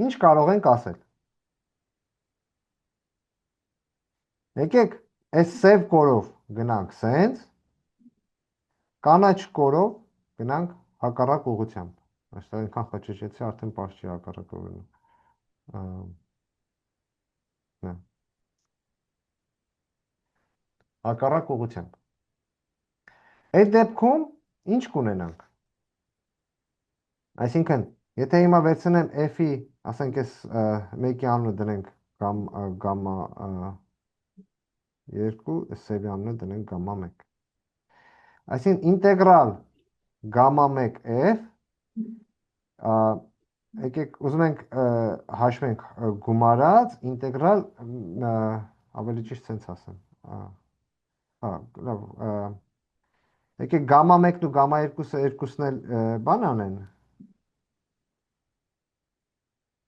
Ինչ կարող ենք ասել։ Եկեք այս սև կորով գնանք սենց, կանաչ կորով գնանք հակառակ ուղղությամբ։ Այստեղ այնքան խճճեցի, արդեն պարզ չի հակառակ ուղղությունը։ Նա։ Հակառակ ուղղությամբ։ Այդ դեպքում ինչ կունենանք։ Այսինքն, եթե հիմա վերցնեմ f-ի, ասենք այս մեկի անունը դնենք գամմա 2, այս սևի անունը դնենք գամմա 1։ Այսինքն ինտեգրալ գամմա 1 f, եկեք ուզում ենք հաշվենք գումարած ինտեգրալ ավելի ճիշտ sense ասեմ։ Լավ, եկեք գամմա 1-ն ու գամմա 2-ը երկուսն էլ բան անեն։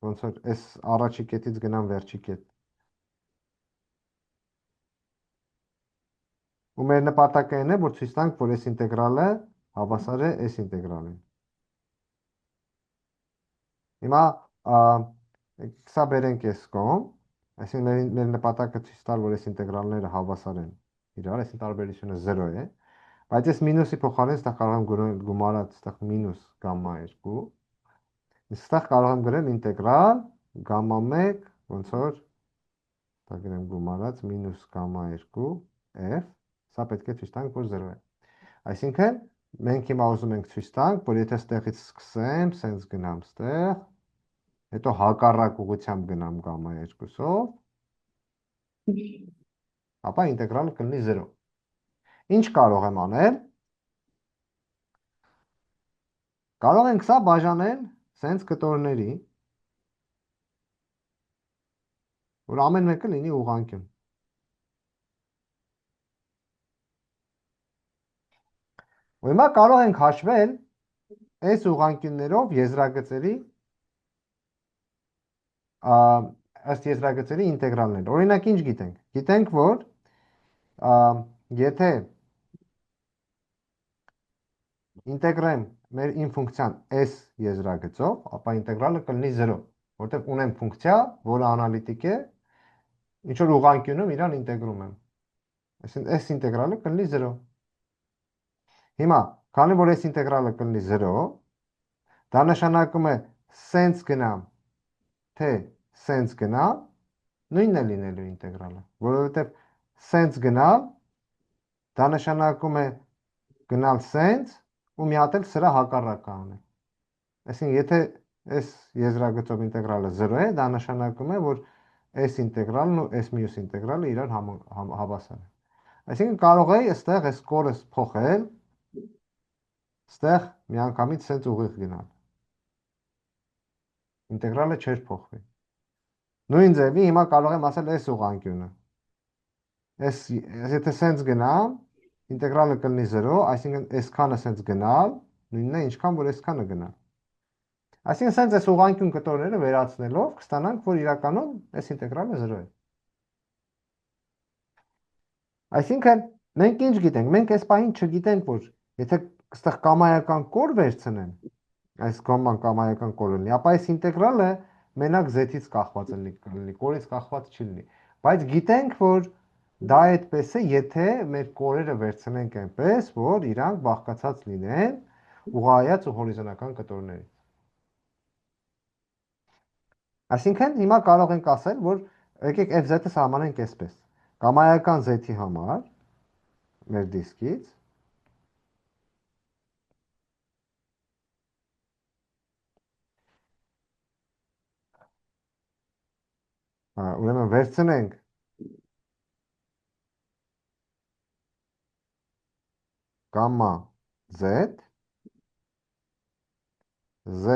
Ոնց որ այս առաջի կետից գնամ վերջի կետ։ Ու մեր նպատակը այն է, որ ցույց տանք, որ այս ինտեգրալը հավասար է այս ինտեգրալին։ Հիմա սա բերենք այս կողմ, այսինքն մեր նպատակը ցույց տալ, որ այս ինտեգրալները հավասար են իրար, այսինքն տարբերությունը 0 է, բայց այս մինուսի փոխարեն այստեղ կարող եմ գումարած այստեղ մինուս գամմա 2, այստեղ կարող եմ գրել ինտեգրալ գամմա 1, ոնց որ դա գրեմ գումարած մինուս գամմա 2 f, սա պետք է ցույց տանք, որ 0 է։ Այսինքն մենք հիմա ուզում ենք ցույց տանք, որ եթե ստեղից սկսեմ, սենց գնամ ստեղ, հետո հակառակ ուղղությամբ գնամ գամմա 2-ով, ապա ինտեգրալը կլինի 0։ Ինչ կարող եմ անել։ Կարող ենք սա բաժանել սենց կտորների, որ ամեն մեկը լինի ուղղանկյուն։ Ու հիմա կարող ենք հաշվել այս ուղղանկյուններով եզրագծերի ըստ եզրագծերի ինտեգրալներ։ Օրինակ ինչ գիտենք։ Գիտենք, որ եթե ինտեգրեմ մեր իմ ֆունկցիան s եզրագծով, ապա ինտեգրալը կլինի 0, որտեղ ունեմ ֆունկցիա, որը անալիտիկ է, ինչ որ ուղղանկյունում իրան ինտեգրում եմ։ Այսինքն s ինտեգրալը կլինի 0։ Հիմա, քանի որ s ինտեգրալը կլինի 0, դա նշանակում է սենց գնամ, թե սենց գնամ, նույնն է լինելու ինտեգրալը, որովհետև սենց գնալ, դա նշանակում է գնալ սենց ու մի հատ էլ սրա հակառակը անել։ Այսինքն, եթե այս եզրագծով ինտեգրալը 0 է, դա նշանակում է, որ այս ինտեգրալն ու այս մյուս ինտեգրալը իրար հավասար են։ Այսինքն, կարող էի այստեղ այս կորս փոխել, այստեղ միանգամից սենց ուղիղ գնալ։ Ինտեգրալը չէր փոխվի։ Նույն ձևի հիմա կարող եմ ասել այս ուղղանկյունը։ Եթե սենց գնամ, ինտեգրալը կլինի 0, այսինքն այսքանը սենց գնալ, նույնն է ինչքան որ այսքանը գնալ։ Այսինքն սենց այս ուղղանկյուն կտորները վերացնելով կստանանք, որ իրականում այս ինտեգրալը 0 է։ Այսինքն մենք ինչ գիտենք, մենք այս պահին չգիտենք, որ եթե այստեղ կամայական կոր վերցնեմ, այս կամայական կորը լինի, ապա այս ինտեգրալը մենակ z-ից կախված լինի, կորից կախված չի լինի, բայց գիտենք, որ դա այդպես է, եթե մեր կորերը վերցնենք այնպես, որ իրանք բաղկացած լինեն ուղղահայաց ու հորիզոնական կտորներից։ Այսինքն հիմա կարող ենք ասել, որ եկեք fz-ը սահմանենք այսպես։ Կամայական z-ի համար մեր դիսկից ուրեմն վերցնենք գամմա z, z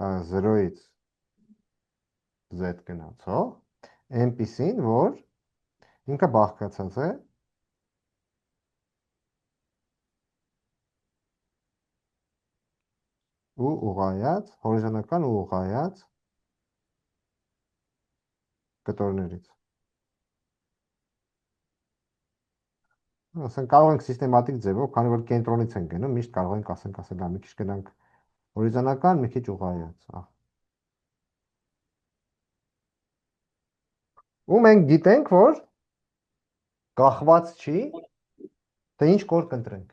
0-ից z գնացող, այնպիսին, որ ինքը բաղկացած է ու ուղղահայաց, հորիզոնական ու ուղղահայաց կտորներից։ ասենք կարող ենք սիստեմատիկ ձևով, քանի որ կենտրոնից ենք գնում, միշտ կարող ենք ասել, մի քիչ գնանք հորիզոնական, մի քիչ ուղղայաց, ու մենք գիտենք, որ կախված չի, թե ինչ կոր կընտրենք։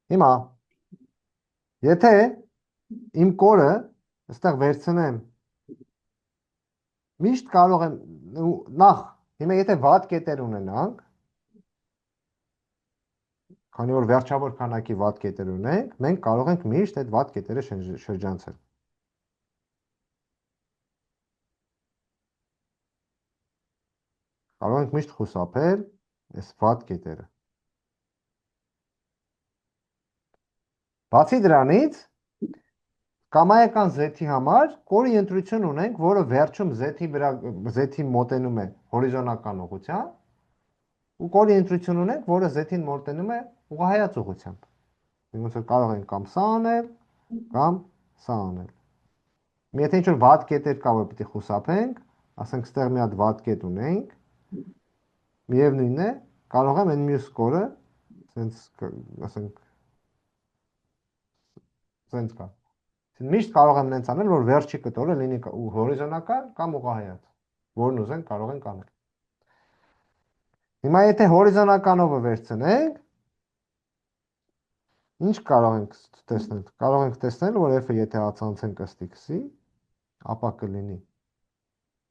Հիմա, եթե իմ կորը այստեղ վերցնեմ, միշտ կարող եմ, նախ, հիմա եթե վատ կետեր ունենանք, քանի որ վերջավոր քանակի վատ կետեր ունենք, մենք կարող ենք միշտ այդ վատ կետերը շրջանցել։ Կարող ենք միշտ խուսափել այս վատ կետերը։ Բացի դրանից, կամայական z-ի համար կորի ընտրություն ունենք, որը վերջում z-ի մոտենում է հորիզոնական ուղղությամբ, ու կորի ընտրություն ունենք, որը z-ին մոտենում է ուղղահայաց ուղղությամբ։ Ոնց որ կարող ենք կամ սա անել, կամ սա անել։ Եթե ինչ-որ վատ կետեր կա, որ պիտի խուսափենք, ասենք ստեղ մի հատ վատ կետ ունենք, միևնույնն է, կարող եմ այն մյուս կորը, ասենք սենց կա։ Միշտ կարող եմ նենց անել, որ վերջի կտորը լինի հորիզոնական կամ ուղղահայաց, որն ուզենք կարող ենք անել։ Հիմա եթե հորիզոնականովը վերցնենք, ինչ կարող ենք տեսնել։ Կարող ենք տեսնել, որ f-ը եթե ացանցենք ըստ x-ի, ապա կլինի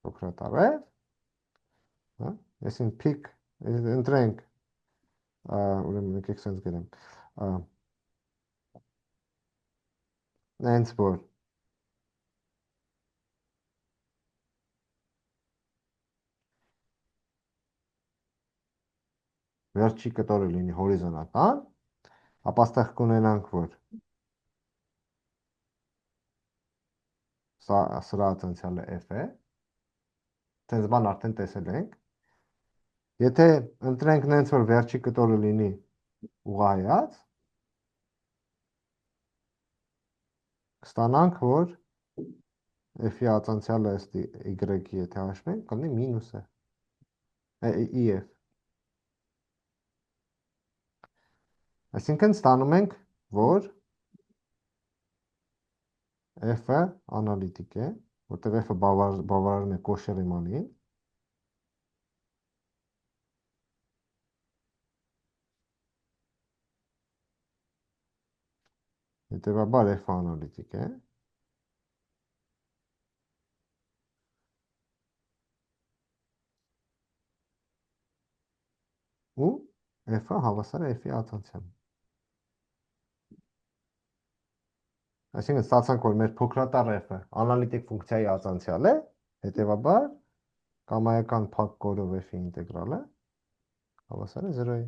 փոքրատառ f, հա, այսին փիկ ընտրենք, ուրեմն եկեք սենց գրեմ, նենց որ վերջի կտորը լինի հորիզոնական, ապա ստեղ կունենանք, որ սրա ացանցյալը f է, տենց բան արդեն տեսել ենք, եթե ընտրենք նենց, որ վերջի կտորը լինի ուղղահայաց, կստանանք, որ f-ի ացանցյալը ըստ y-ի եթե հաշվենք, կլինի մինուս է, if։ Այսինքն ստանում ենք, որ f-ը անալիտիկ է, որտեղ f-ը բավարարում է Կոշելեմանին, հետևաբար f-ը անալիտիկ է, ու f-ը հավասար է f-ի ացանցյալին։ Այսինքն ստացանք, որ մեր փոքրատառ f-ը անալիտիկ ֆունկցիայի ացանցյալ է, հետևաբար կամայական փակ կորով f-ի ինտեգրալը հավասար է 0-ի։